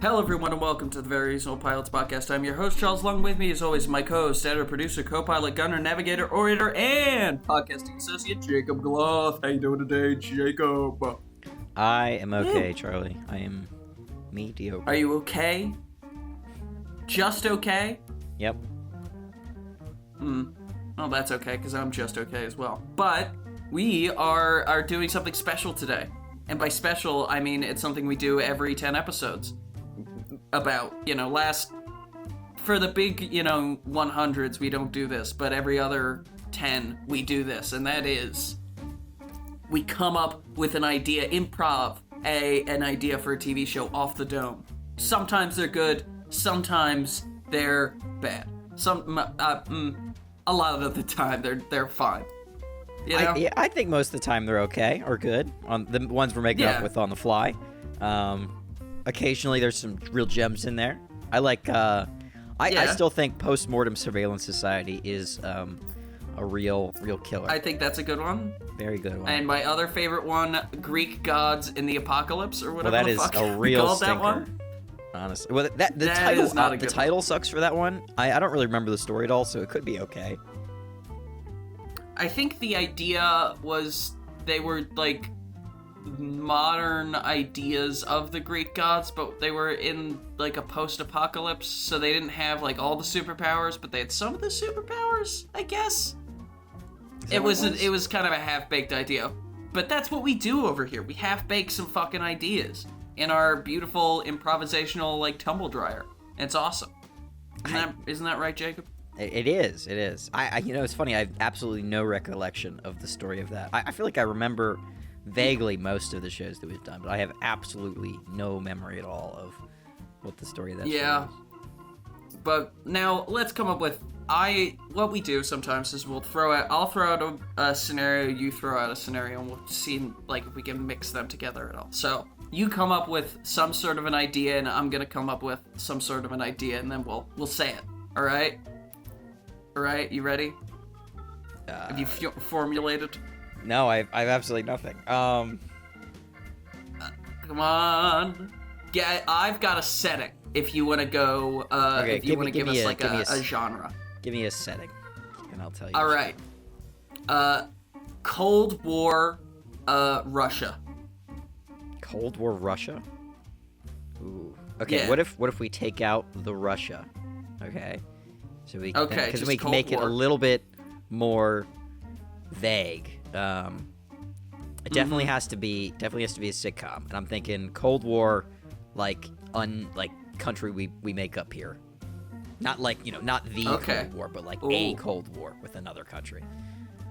Hello everyone and welcome to the Very Reasonable Pilots podcast. I'm your host, Charles. Along with me, as always, my co-host, editor, producer, co-pilot, gunner, navigator, orator, and podcasting associate, Jacob Gloth. How you doing today, Jacob? I am okay, Charlie. I am mediocre. Are you okay? Just okay? Yep. Well, that's okay, because I'm just okay as well. But we are doing something special today. And by special, I mean it's something we do every 10 episodes. About, for the big, 100s, we don't do this, but every other 10, we do this, and that is, we come up with an idea, improv, an idea for a TV show off the dome. Sometimes they're good, sometimes they're bad. A lot of the time, they're fine. You know? I think most of the time they're okay, or good, on the ones we're making up with on the fly. Occasionally there's some real gems in there. I like, I still think Postmortem Surveillance Society is a real killer. I think that's a good one. Very good one. And my other favorite one, Greek Gods in the Apocalypse, or whatever the fuck. Well, that is a real stinker. That one? Honestly. Well, the title sucks for that one. I don't really remember the story at all, so it could be okay. I think the idea was they were, like, modern ideas of the Greek gods, but they were in, like, a post-apocalypse, so they didn't have, like, all the superpowers, but they had some of the superpowers, I guess. It was kind of a half-baked idea. But that's what we do over here. We half-bake some fucking ideas in our beautiful improvisational, like, tumble dryer. It's awesome. Isn't that right, Jacob? It is. It's funny. I have absolutely no recollection of the story of that. I feel like I remember vaguely most of the shows that we've done, but I have absolutely no memory at all of what the story of that show is. But now let's come up with what we do sometimes is I'll throw out a scenario, you throw out a scenario, and we'll see like if we can mix them together at all. So you come up with some sort of an idea, and I'm gonna come up with some sort of an idea, and then we'll say it. All right. All right, you ready? Have you formulated? No, I have absolutely nothing. Come on. Yeah, I've got a setting. If you want to go, if you want to give us a genre. Give me a setting, and I'll tell you. All right. Cold War, Russia. Cold War Russia? Ooh. Okay. Yeah. What if we take out the Russia? Okay. So we because we can make it a little bit more vague. It definitely has to be a sitcom, and I'm thinking Cold War, like country we make up here, not like not the Cold War, but like a Cold War with another country.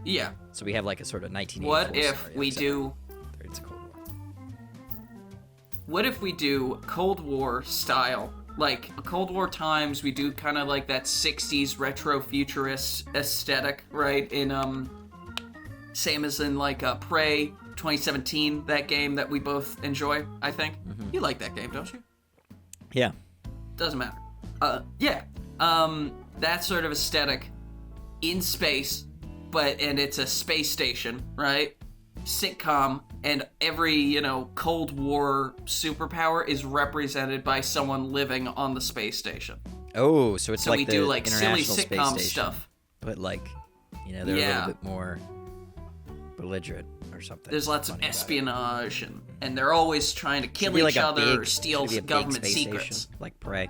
Yeah. So we have like a sort of 1984. What if we do? It's a Cold War. What if we do Cold War style? Like, Cold War times, we do kind of like that 60s retro futurist aesthetic, right? In, same as in, like, Prey 2017, that game that we both enjoy, I think. Mm-hmm. You like that game, don't you? Yeah. Doesn't matter. That sort of aesthetic in space, and it's a space station, right? Sitcom, and every, Cold War superpower is represented by someone living on the space station. Oh, so it's so like we the do like silly International sitcom Space Station, stuff. But like, they're a little bit more belligerent or something. There's lots of espionage, and they're always trying to kill each other or steal government secrets. Station, like Prey.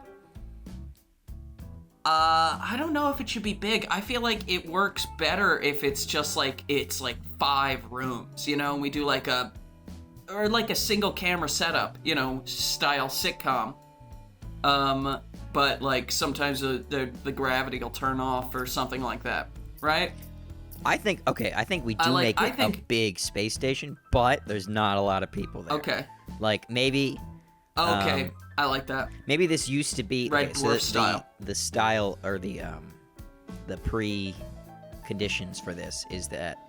I don't know if it should be big. I feel like it works better if it's just like, it's like 5 rooms, and we do like a single camera setup, style sitcom. But like sometimes the gravity will turn off or something like that, right? I think we do make it a big space station, but there's not a lot of people there. Okay. Like maybe. Okay. I like that. Maybe this used to be style. The style or the pre-conditions for this is that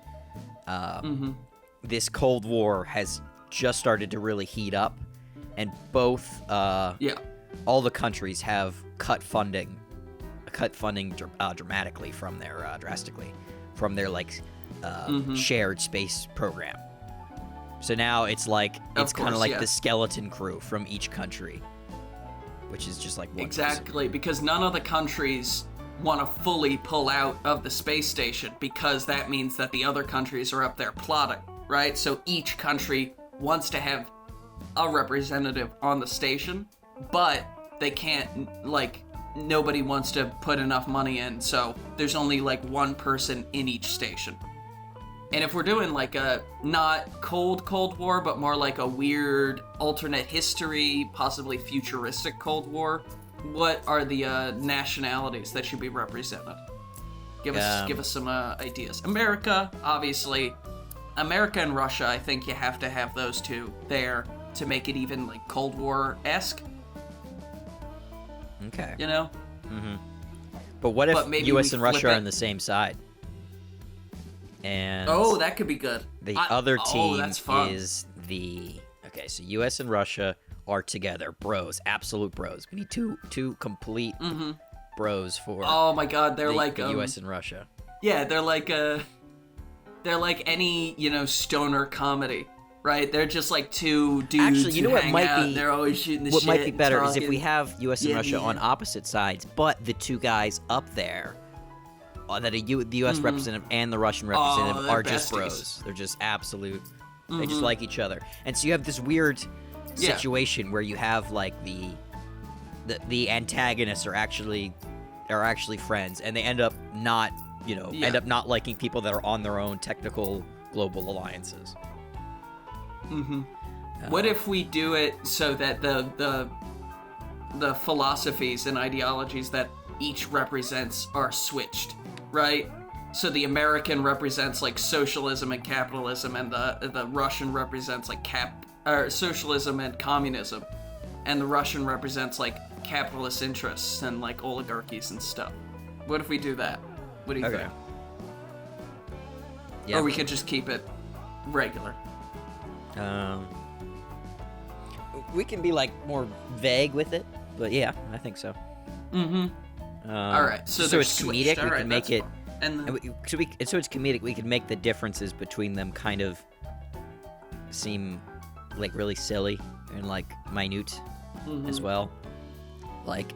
this Cold War has just started to really heat up, and both all the countries have cut funding dramatically from their like shared space program. So now it's like, it's kind of like the skeleton crew from each country which is just like one exactly person. Because none of the countries want to fully pull out of the space station, because that means that the other countries are up there plotting, right? So each country wants to have a representative on the station, but they can't, like, nobody wants to put enough money in, so there's only like one person in each station. And if we're doing like a not Cold War, but more like a weird alternate history, possibly futuristic Cold War, what are the nationalities that should be represented? Give us some ideas. America, obviously. America and Russia, I think you have to have those two there to make it even like Cold War-esque. Okay. You know? Mm-hmm. But what if U.S. and Russia are on the same side? And that could be good. The other team is the... Okay, so U.S. and Russia are together. Bros. Absolute bros. We need two complete bros for... Oh my god, they're like... the U.S. and Russia. Yeah, they're like any, stoner comedy. Right? They're just like two dudes. Actually, you know what might be... They're always shooting the shit. What might be better is if we have U.S. and Russia on opposite sides, but the two guys up there, the U.S. representative and the Russian representative are just bros. They're just absolute... They just like each other. And so you have this weird situation where you have like the antagonists are actually friends, and they end up not, end up not liking people that are on their own technical global alliances. What if we do it so that the philosophies and ideologies that each represents are switched, right? So the American represents like socialism and capitalism, and the Russian represents like socialism and communism, and the Russian represents like capitalist interests and like oligarchies and stuff. What if we do that? What do you think? Yeah. Or we could just keep it regular. We can be like more vague with it, but yeah, I think so. All right, so it's comedic. We can make it, so it's comedic. We can make the differences between them kind of seem like really silly and like minute as well. Like,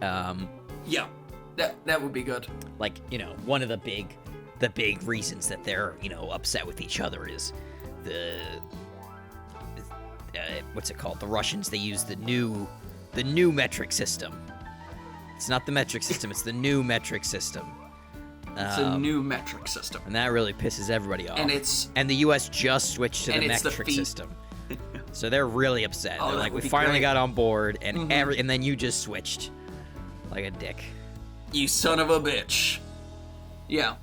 yeah, that would be good. Like, one of the big reasons that they're upset with each other is what's it called? The Russians, they use the new metric system. It's not the metric system, it's the new metric system. It's a new metric system. And that really pisses everybody off. And the US just switched to the metric system. So they're really upset. They're like, we finally got on board, and and then you just switched. Like a dick. You son of a bitch. Yeah.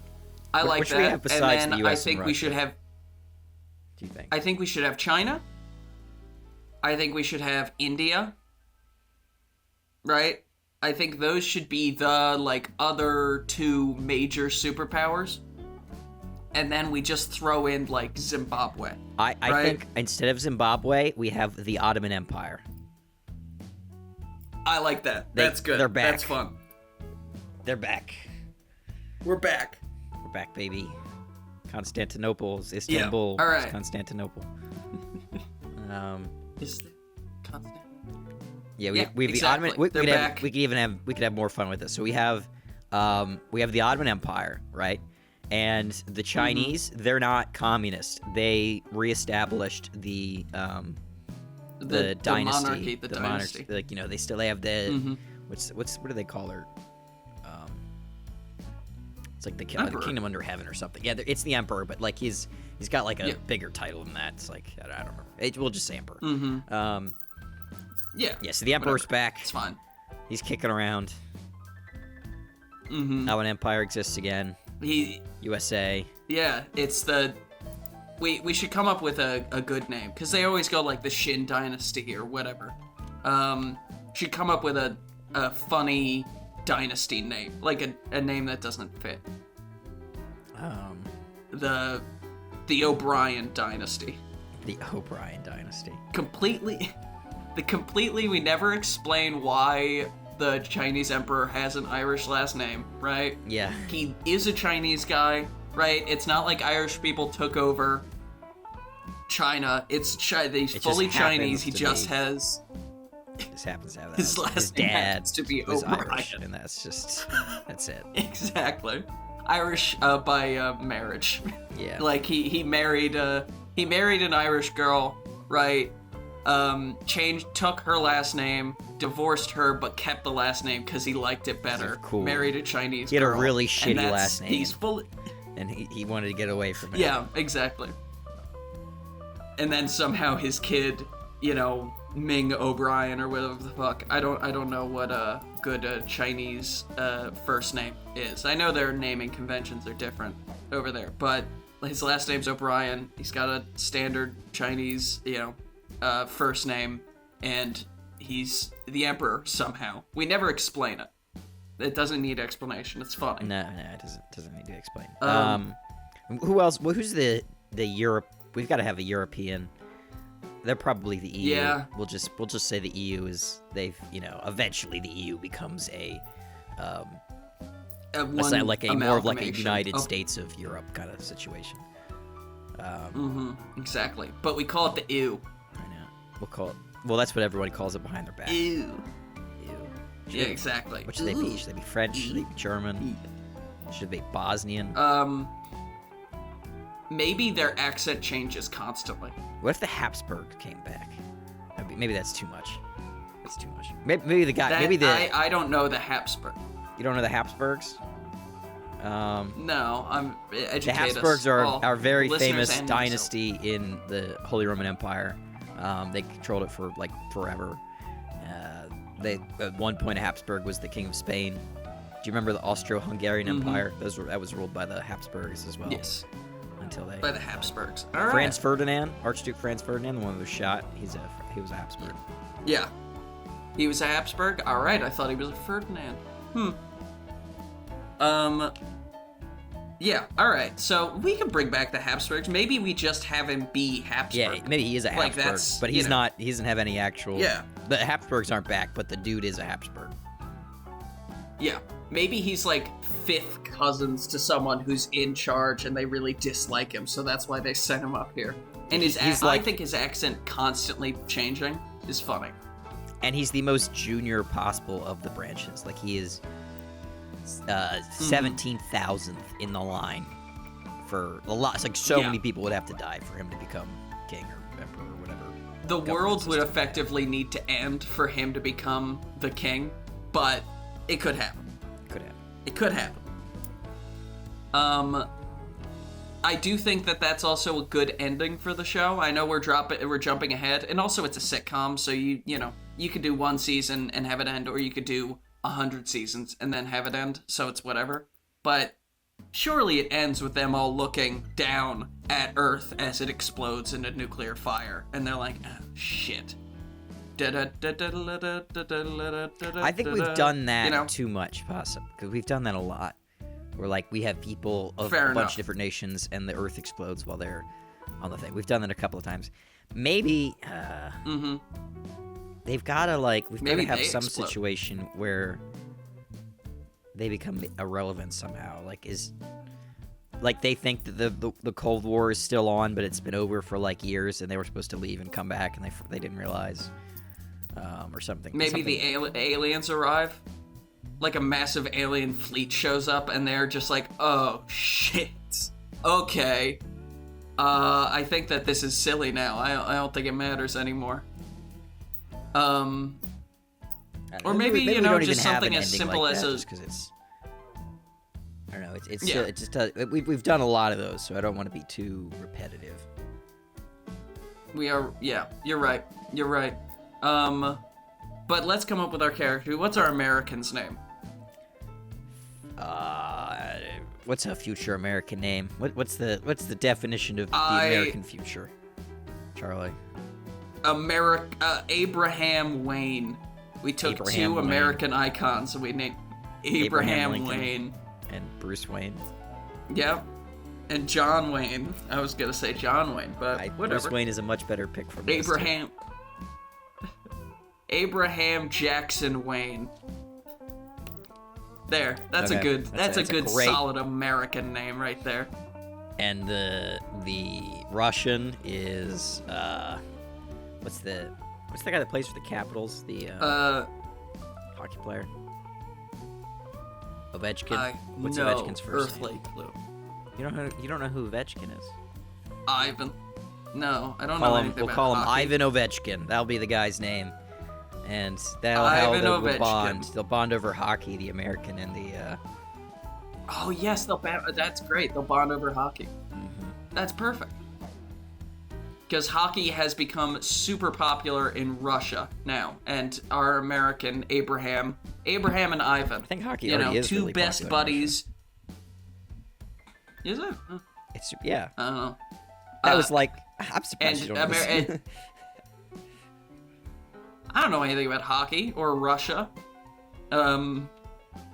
I like what that. We have besides and then the US I think and we should have... Do you think? I think we should have China. I think we should have India. Right? I think those should be the, like, other two major superpowers. And then we just throw in, like, Zimbabwe. I think instead of Zimbabwe, we have the Ottoman Empire. I like that. That's good. They're back. That's fun. They're back. We're back. We're back, baby. Constantinople is Istanbul. Yeah. All right. It's Constantinople. Is Constantinople? Yeah, we have the Ottoman. We could have more fun with this. So we have the Ottoman Empire, right? And the Chinese, they're not communist. They reestablished the dynasty, the dynasty. Like, they have the what do they call her? It's like the kingdom under heaven or something. Yeah, it's the emperor, but like he's got like a bigger title than that. It's like I don't remember. We'll just say emperor. Yeah. So the emperor's back. It's fine. He's kicking around. Now an empire exists again. USA. Yeah, it's the... We should come up with a good name, because they always go like the Shin Dynasty or whatever. Should come up with a funny dynasty name, like a name that doesn't fit. The O'Brien Dynasty. The O'Brien Dynasty. Completely, we never explain why the Chinese emperor has an Irish last name, right? Yeah. He is a Chinese guy, right? It's not like Irish people took over China. He's fully Chinese. He just has... just happens to have that. His dad happens to be was O'Brien. Irish, and that's it. Exactly. Irish by marriage. Yeah. Like he married an Irish girl, right? Took her last name, divorced her, but kept the last name because he liked it better. Cool. Married a Chinese girl. He had a really shitty last name. He's full. And he wanted to get away from it. Yeah, exactly. And then somehow his kid, Ming O'Brien or whatever the fuck. I don't know what a good Chinese first name is. I know their naming conventions are different over there, but his last name's O'Brien. He's got a standard Chinese, first name, and he's the emperor somehow. We never explain it. It doesn't need explanation. It's funny. No, it doesn't need to explain. Who else? Well, who's the Europe? We've got to have a European. They're probably the EU. Yeah. We'll just say the EU is eventually the EU becomes more of like a United States of Europe kind of situation. Exactly. But we call it the EU. I know. We'll call it. Well, that's what everybody calls it behind their back. EU. Yeah, exactly. What should they be? Should they be French? Should they be German? Should they be Bosnian? Maybe their accent changes constantly. What if the Habsburg came back? Maybe that's too much. That's too much. Maybe the guy. I don't know the Habsburg. You don't know the Habsburgs? No, I'm educated. The Habsburgs are our very famous dynasty in the Holy Roman Empire. They controlled it for like forever. At one point, Habsburg was the king of Spain. Do you remember the Austro-Hungarian Empire? That was ruled by the Habsburgs as well. Yes. By the Habsburgs. All right. Franz Ferdinand, Archduke Franz Ferdinand, the one that was shot. He was a Habsburg. Yeah. He was a Habsburg? All right, I thought he was a Ferdinand. Yeah, all right. So we can bring back the Habsburgs. Maybe we just have him be Habsburg. Yeah, maybe he is a Habsburg, but he's not. He doesn't have any actual. Yeah. The Habsburgs aren't back, but the dude is a Habsburg. Yeah. Maybe he's like fifth cousins to someone who's in charge, and they really dislike him, so that's why they sent him up here. And I think his accent constantly changing is funny. And he's the most junior possible of the branches. Like he is 17,000th in the line for a lot. It's like many people would have to die for him to become king or emperor or whatever. The world would effectively need to end for him to become the king, but it could happen. It could happen. I do think that that's also a good ending for the show. I know we're jumping ahead, and also it's a sitcom, so you could do one season and have it end, or you could do 100 seasons and then have it end, so it's whatever. But surely it ends with them all looking down at Earth as it explodes into nuclear fire, and they're like, oh, shit. I think we've done that too much, possibly, because we've done that a lot. Where like we have people of a bunch of different nations, and the Earth explodes while they're on the thing. We've done that a couple of times. Maybe they've got to we've got to have some situation where they become irrelevant somehow. They think that the Cold War is still on, but it's been over for years, and they were supposed to leave and come back, and they didn't realize. Or something. Maybe the aliens arrive. Like a massive alien fleet shows up, and they're just like, oh, shit. Okay. I think that this is silly now. I don't think it matters anymore. Or maybe just something as simple as just because it's... I don't know. It just does... We've done a lot of those, so I don't want to be too repetitive. We are... Yeah, you're right. But let's come up with our character. What's our American's name? What's a future American name? What's the definition of the American future? Charlie. Abraham Wayne. We took two American icons and we named Abraham Wayne. And Bruce Wayne. Yep. And John Wayne. I was gonna say John Wayne, but whatever. Bruce Wayne is a much better pick for me. Abraham Jackson Wayne. There. That's a good solid American name right there. And the Russian is what's What's the guy that plays for the Capitals? The hockey player. Ovechkin. What's Ovechkin's first name? Clue. You don't know who Ovechkin is? Ivan. No, I don't know anything We'll about call him hockey. Ivan Ovechkin. That'll be the guy's name, and that'll how they'll bond. They'll bond over hockey, the American and the. Oh yes, that's great. They'll bond over hockey. Mm-hmm. That's perfect. Because hockey has become super popular in Russia now, and our American Abraham and Ivan. I think hockey already is two really best popular buddies. Is it? It's yeah. I don't know. That was like I'm surprised you don't listen. I don't know anything about hockey or Russia. And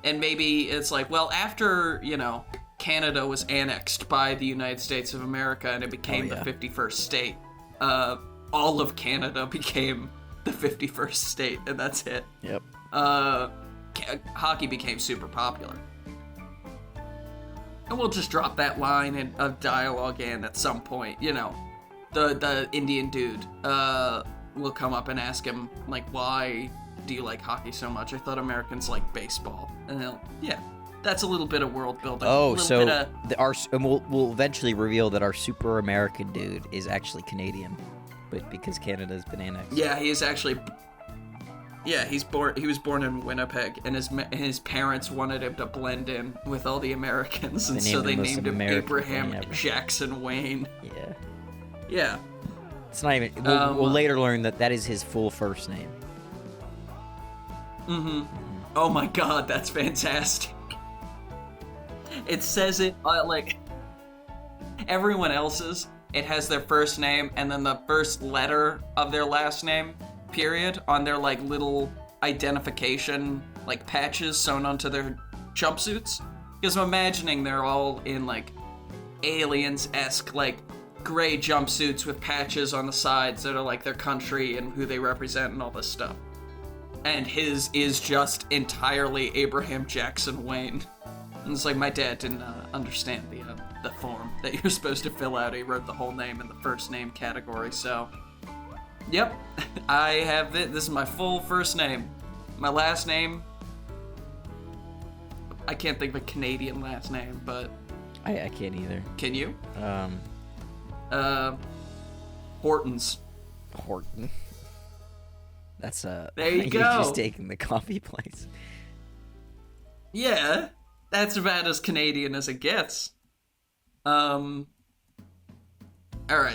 maybe it's like, well, after, Canada was annexed by the United States of America and it became the 51st state, all of Canada became the 51st state, and that's it. Yep. Hockey became super popular. And we'll just drop that line of dialogue in at some point, The Indian dude will come up and ask him, like, why do you like hockey so much? I thought Americans like baseball. And they'll, that's a little bit of world building. Oh, so we'll eventually reveal that our super American dude is actually Canadian, but because Canada's been annexed. Yeah, he is actually. Yeah, he was born in Winnipeg, and his parents wanted him to blend in with all the Americans, and so they named him Abraham Jackson Wayne. Yeah. Yeah. It's not even. We'll later learn that is his full first name. Mm-hmm. Oh my God, that's fantastic. It says it like everyone else's. It has their first name and then the first letter of their last name, period, on their like little identification like patches sewn onto their jumpsuits. Because I'm imagining they're all in like aliens-esque like gray jumpsuits with patches on the sides that are like their country and who they represent and all this stuff. And his is just entirely Abraham Jackson Wayne. And it's like my dad didn't understand the form that you're supposed to fill out. He wrote the whole name in the first name category, so... Yep, I have this is my full first name. My last name... I can't think of a Canadian last name, but... I can't either. Can you? Hortons. Horton. That's there you go. You're just taking the coffee place. Yeah, that's about as Canadian as it gets. Alright,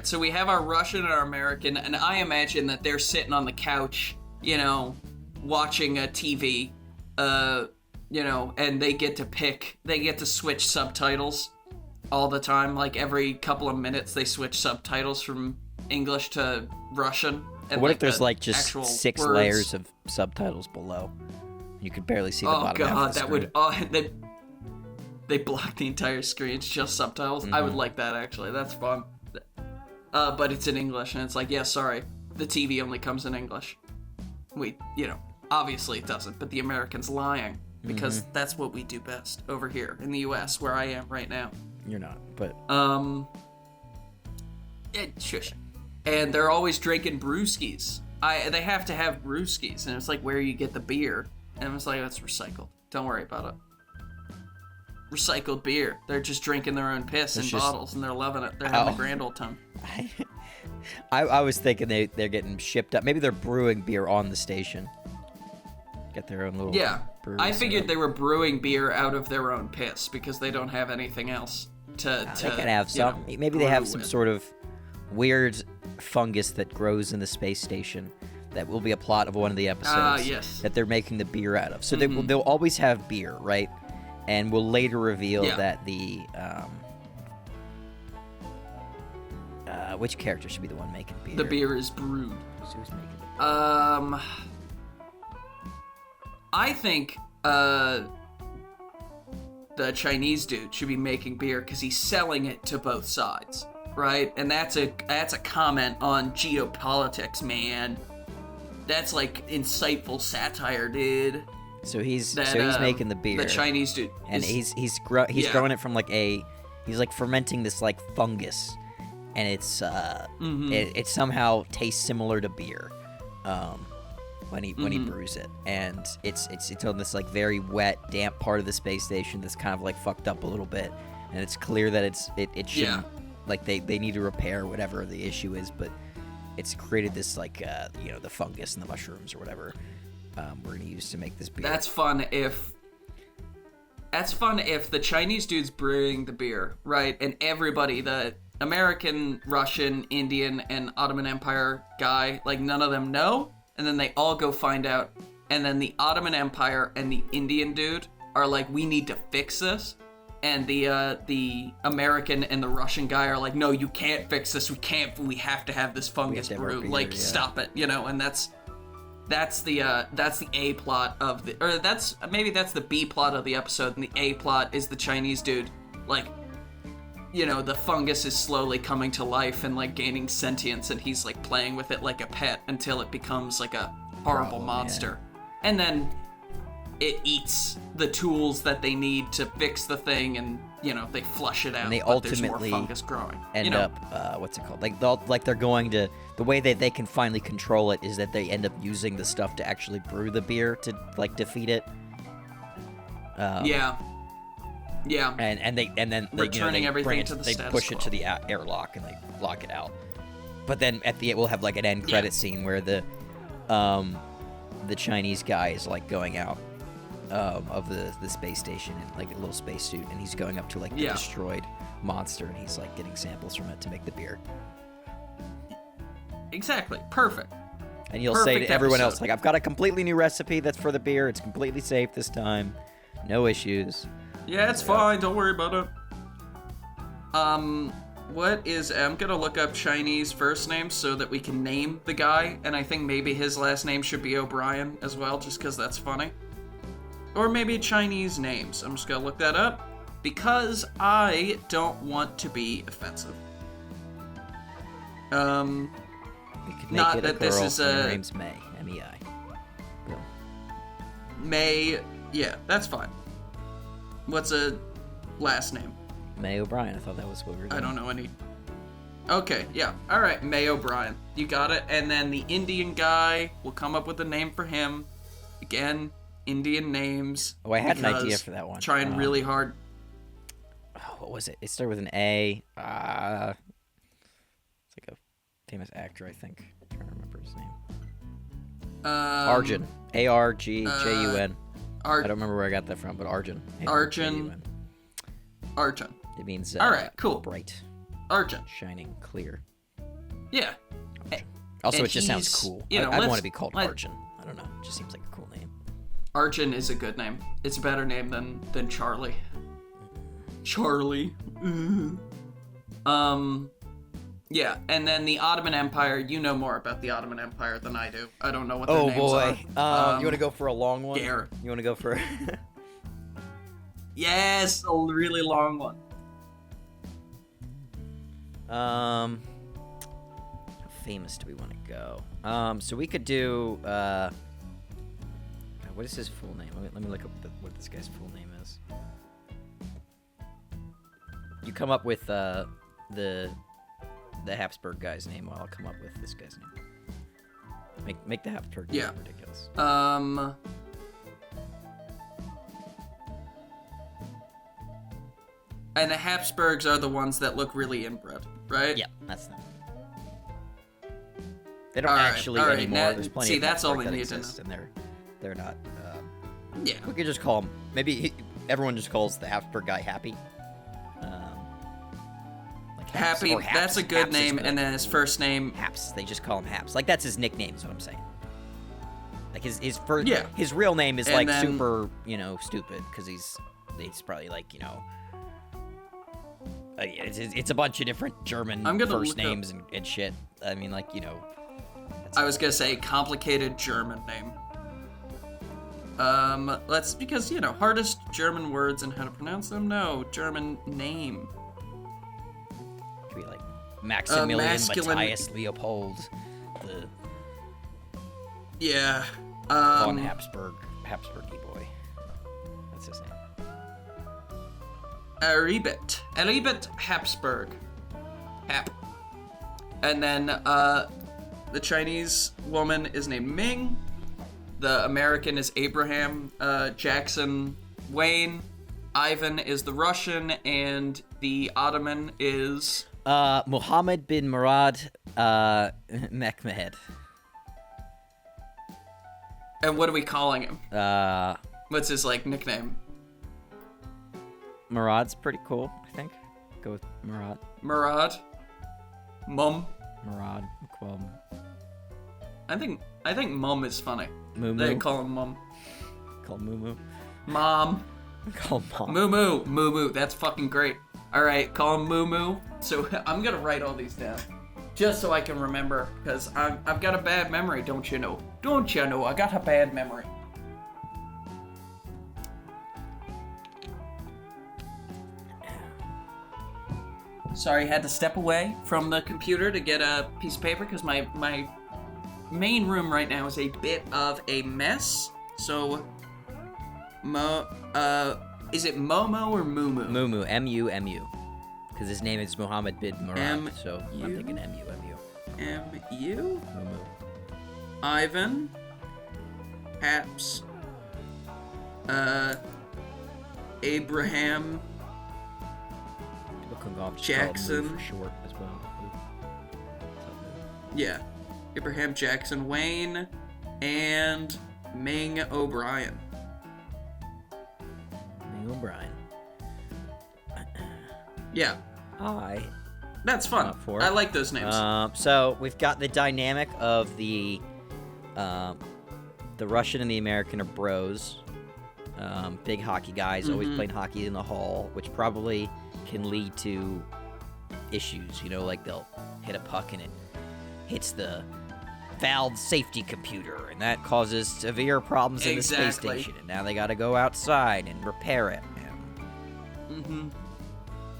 so we have our Russian and our American, and I imagine that they're sitting on the couch, watching a TV, and they get to switch subtitles all the time. Like every couple of minutes they switch subtitles from English to Russian. And what if there's like just 6 words. layers of subtitles below? You could barely see the bottom half of the screen. Would they block the entire screen. It's just subtitles. Mm-hmm. I would like that actually. That's fun. But it's in English and it's like, yeah, sorry, the TV only comes in English. Obviously it doesn't, but the American's lying because that's what we do best over here in the US where I am right now. You're not, but shush. And they're always drinking brewskis. They have to have brewskis, and it's like where you get the beer. And it's like, that's recycled. Don't worry about it. Recycled beer. They're just drinking their own piss in bottles, and they're loving it. They're having a grand old time. I was thinking they're getting shipped up. Maybe they're brewing beer on the station. Get their own little brewery. I figured they were brewing beer out of their own piss because they don't have anything else to they could have some. Maybe they have some sort of weird fungus that grows in the space station that will be a plot of one of the episodes that they're making the beer out of. So they'll always have beer, right? And we'll later reveal that the which character should be the one making beer? The beer is brewed. So who's making it? I think the Chinese dude should be making beer because he's selling it to both sides. Right, and that's a comment on geopolitics, man. That's like insightful satire, dude. So he's making the beer. The Chinese dude, and he's growing it from like he's like fermenting this like fungus, and it's it somehow tastes similar to beer. when he brews it, and it's on this like very wet, damp part of the space station that's kind of like fucked up a little bit, and it's clear that it shouldn't like they need to repair whatever the issue is, but it's created this like the fungus and the mushrooms or whatever we're gonna use to make this beer. That's fun if the Chinese dude's brewing the beer, right, and everybody, the American, Russian, Indian, and Ottoman Empire guy, like none of them know, and then they all go find out, and then the Ottoman Empire and the Indian dude are like, we need to fix this, and the American and the Russian guy are like, no, you can't fix this, we have to have this fungus brew, like stop it, and that's the A plot of the, or that's the B plot of the episode, and the A plot is the Chinese dude, like, the fungus is slowly coming to life and like gaining sentience, and he's like playing with it like a pet until it becomes like a horrible monster. Yeah. And then it eats the tools that they need to fix the thing, and they flush it out. And they ultimately there's more fungus growing. End up what's it called? Like they're going to, the way that they can finally control it is that they end up using the stuff to actually brew the beer to like defeat it. Yeah. And then returning everything to the they status push quo. it to the airlock and they lock it out. But then at the end we'll have like an end credit scene where the Chinese guy is like going out of the space station in like a little spacesuit, and he's going up to like the destroyed monster, and he's like getting samples from it to make the beer. Exactly. Perfect. And you'll say to everyone else, like, I've got a completely new recipe that's for the beer. It's completely safe this time. No issues. Yeah, it's fine. Don't worry about it. I'm gonna look up Chinese first names so that we can name the guy, and I think maybe his last name should be O'Brien as well, just because that's funny. Or maybe Chinese names. I'm just gonna look that up, because I don't want to be offensive. We could make not it that a girl, this is and her name's May. M-E-I. Boom. May, yeah, that's fine. What's a last name? May O'Brien. I thought that was what we were doing. I don't know any. Okay, yeah. All right, May O'Brien. You got it. And then the Indian guy, we'll come up with a name for him. Again, Indian names. Oh, I had an idea for that one. Trying really hard. Oh, what was it? It started with an A. It's like a famous actor, I think. I'm trying to remember his name. Arjun. A-R-G-J-U-N. I don't remember where I got that from, but Arjun. Arjun. It means all right, cool. Bright. Arjun. Shining, clear. Yeah. Also, it just sounds cool. I'd want to be called Arjun. I don't know. It just seems like a cool name. Arjun is a good name. It's a better name than Charlie. Charlie. Yeah, and then the Ottoman Empire, you know more about the Ottoman Empire than I do. I don't know what their names are. You want to go for a long one? Dare. You want to go for... Yes, a really long one. How famous do we want to go? So we could do, what is his full name? Let me look up what this guy's full name is. You come up with, the Habsburg guy's name while I'll come up with this guy's name. Make the Habsburg name ridiculous. And the Habsburgs are the ones that look really inbred, right? Yeah, that's them. They don't actually anymore. Now, there's plenty of that's all Habsburg we that need exist, to know. and they're not. Yeah. We could just call him. Maybe everyone just calls the Habsburg guy Happy. Like Happy. Haps. That's a good Haps name, and then his first name. Haps. They just call him Haps. Like that's his nickname. Is what I'm saying. Like his first. Yeah. His real name is and like then, super, stupid because he's probably like it's a bunch of different German first names and shit. I mean, like, I was gonna say complicated German name. Because, hardest German words and how to pronounce them? No, German name. Could be like Maximilian Matthias Leopold. Yeah. Von Habsburgy boy. That's his name. Eribert Habsburg. Hap. And then, The Chinese woman is named Ming. The American is Abraham Jackson Wayne. Ivan is the Russian, and the Ottoman is... Mohammed bin Murad Mekmed. And what are we calling him? What's his, nickname? Murad's pretty cool, I think. Go with Murad. Murad? Mum? Murad. I think Mum is funny. Moo-moo. They call him Mum. Call Moo-moo. Mom. Call Mom. Moo-moo. Moo-moo. That's fucking great. Alright, call him Moo-moo. So I'm gonna write all these down. Just so I can remember. Because I've got a bad memory, don't you know? Don't you know? I got a bad memory. Sorry, had to step away from the computer to get a piece of paper because my main room right now is a bit of a mess. So, is it Momo or Mumu? Mumu, M-U-M-U. Because his name is Mohammed bin Murad, so I'm thinking M-U-M-U. M-U? Mumu. Ivan. Haps. Abraham. Jackson. For short as well. Yeah. Abraham Jackson Wayne and Ming O'Brien. Ming O'Brien. Yeah. That's fun. For I like those names. So we've got the dynamic of the Russian and the American are bros. Big hockey guys, always playing hockey in the hall, which probably can lead to issues. You know, like they'll hit a puck and it hits the valve safety computer, and that causes severe problems in the space station. And now they got to go outside and repair it.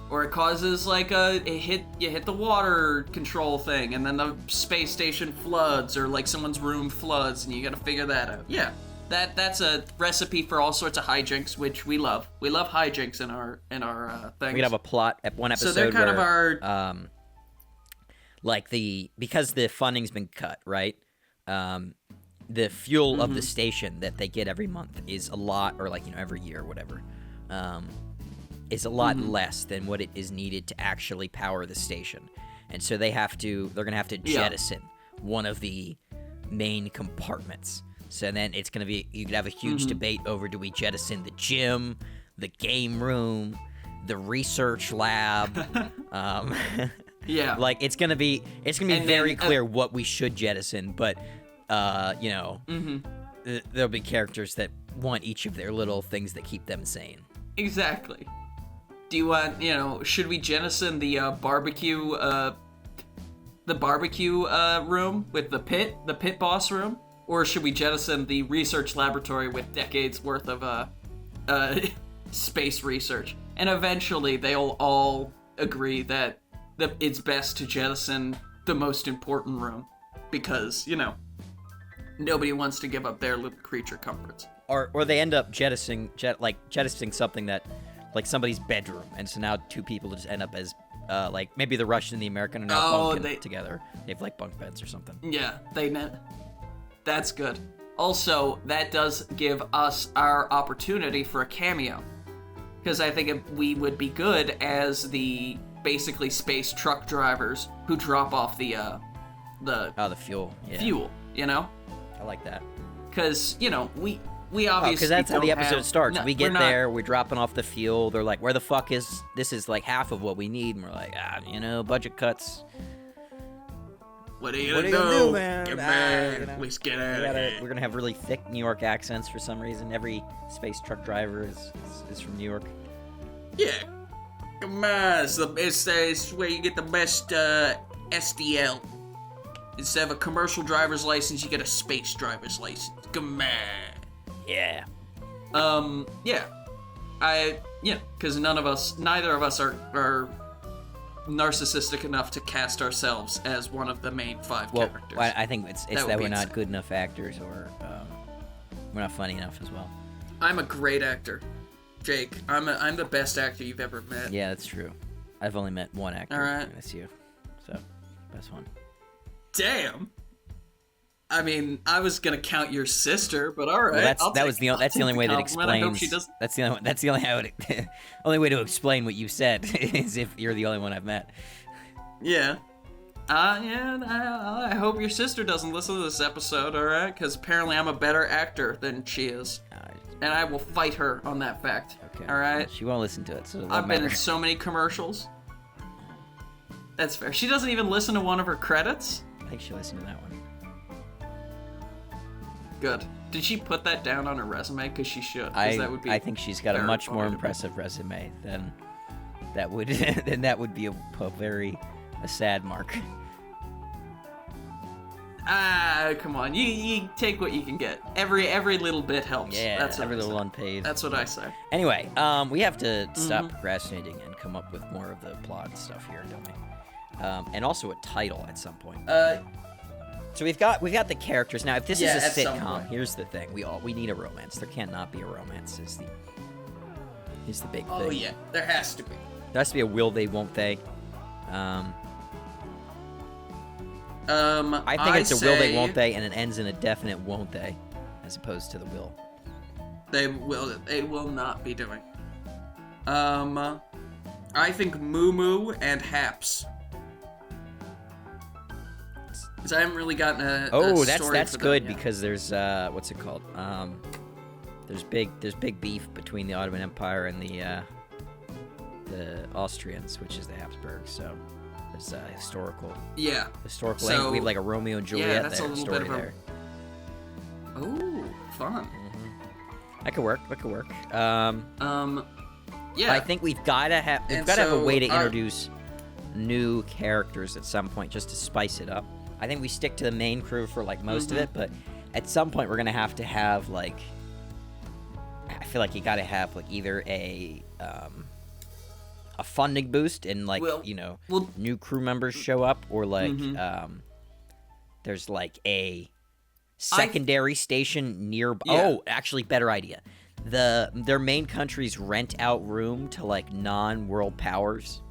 Or it causes you hit the water control thing, and then the space station floods, or someone's room floods, and you got to figure that out. Yeah. That's a recipe for all sorts of hijinks, which we love. We love hijinks in our things. We could have a plot at one episode. So they're kind of our because the funding's been cut, right? The fuel of the station that they get every month is a lot, or every year or whatever, is a lot less than what it is needed to actually power the station, and so they're gonna have to jettison one of the main compartments. So then it's going to be, you could have a huge debate over, do we jettison the gym, the game room, the research lab? Yeah. It's going to be very clear what we should jettison, but, there'll be characters that want each of their little things that keep them sane. Exactly. Do you want, should we jettison the barbecue room with the pit boss room? Or should we jettison the research laboratory with decades worth of space research? And eventually they'll all agree that it's best to jettison the most important room because, nobody wants to give up their little creature comforts. Or they end up jettisoning something that, somebody's bedroom, and so now two people just end up as, maybe the Russian and the American are now bunking together. They have, bunk beds or something. Yeah, that's good. Also, that does give us our opportunity for a cameo. Because I think we would be good as the basically space truck drivers who drop off the fuel. Yeah. Fuel, I like that. Because, we obviously because that's how the episode starts. No, we get there, we're dropping off the fuel. They're like, where the fuck is... This is half of what we need. And we're like, budget cuts. What are you gonna do, man? Get back. Let's get out of here. We're gonna have really thick New York accents for some reason. Every space truck driver is from New York. Yeah. Come on. It's where you get the best SDL. Instead of a commercial driver's license, you get a space driver's license. Come on. Yeah. Yeah. Because neither of us are narcissistic enough to cast ourselves as one of the main five characters. Well, I think it's that we're not good enough actors, or we're not funny enough as well. I'm a great actor, Jake. I'm the best actor you've ever met. Yeah, that's true. I've only met one actor. All right. That's you. So, best one. Damn. I mean, I was gonna count your sister, but all right. Well, that's the only way that explains. I hope she doesn't. That's the only way to explain what you said is if you're the only one I've met. Yeah. I hope your sister doesn't listen to this episode, all right? Because apparently I'm a better actor than she is, and I will fight her on that fact. Okay. All right. She won't listen to it, so I've been in so many commercials. That's fair. She doesn't even listen to one of her credits. I think she listened to that one. Good. Did she put that down on her resume? Because she should. I think she's got a much more impressive resume than that would. Then that would be a sad mark. Come on. You take what you can get. Every little bit helps. Yeah, that's every little unpaid. That's what I say. Anyway, we have to stop procrastinating and come up with more of the plot stuff here, don't we? And also a title at some point. So we've got the characters now. If this is a sitcom, here's the thing: we need a romance. There can't not be a romance. Is the big thing. Oh yeah, there has to be. There has to be a will they, won't they. I think it's a will they, won't they, and it ends in a definite won't they, as opposed to the will. They will not be doing. I think Moo Moo and Haps. Because I haven't really gotten a story that's for good them yet. Because there's what's it called? There's big beef between the Ottoman Empire and the Austrians, which is the Habsburgs. So there's historical. Yeah. Historical. So, we have like a Romeo and Juliet that's there. A little story bit of there. Oh, fun. Mm-hmm. That could work. Yeah. I think we've got to have a way to introduce new characters at some point, just to spice it up. I think we stick to the main crew for like most of it, but at some point we're gonna have to have like, I feel like you gotta have like either a funding boost and like new crew members show up, or like there's like a secondary station nearby. Yeah. Oh, actually, better idea. Their main countries rent out room to like non-world powers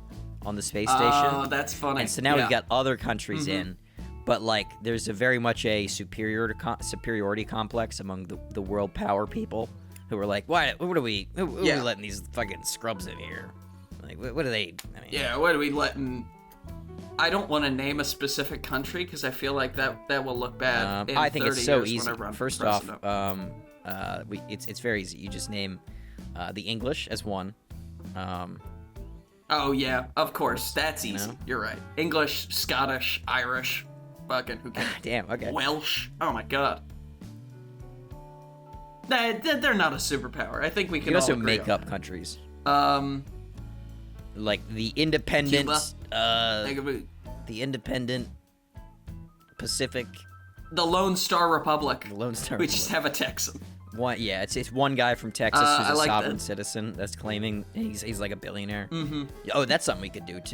on the space station. Oh, that's funny. And so now we've got other countries in. But, like, there's a very much a superiority complex among the world power people who are like, what are we letting these fucking scrubs in here? Like, what are they? I mean, yeah, what are we letting? I don't want to name a specific country because I feel like that will look bad in I think 30 it's so years easy. when I run First off, it's very easy. You just name the English as one. Oh, yeah, of course. That's easy. You're right. English, Scottish, Irish. Fucking who cares? Damn, okay. Welsh. Oh my god. They're not a superpower. I think we can also agree make on up that. Countries. Like the independent Cuba? The independent Pacific. The Lone Star Republic. The Lone Star We Republic. just have a Texan. It's one guy from Texas who's a like sovereign citizen that's claiming he's like a billionaire. Mm-hmm. Oh, that's something we could do too.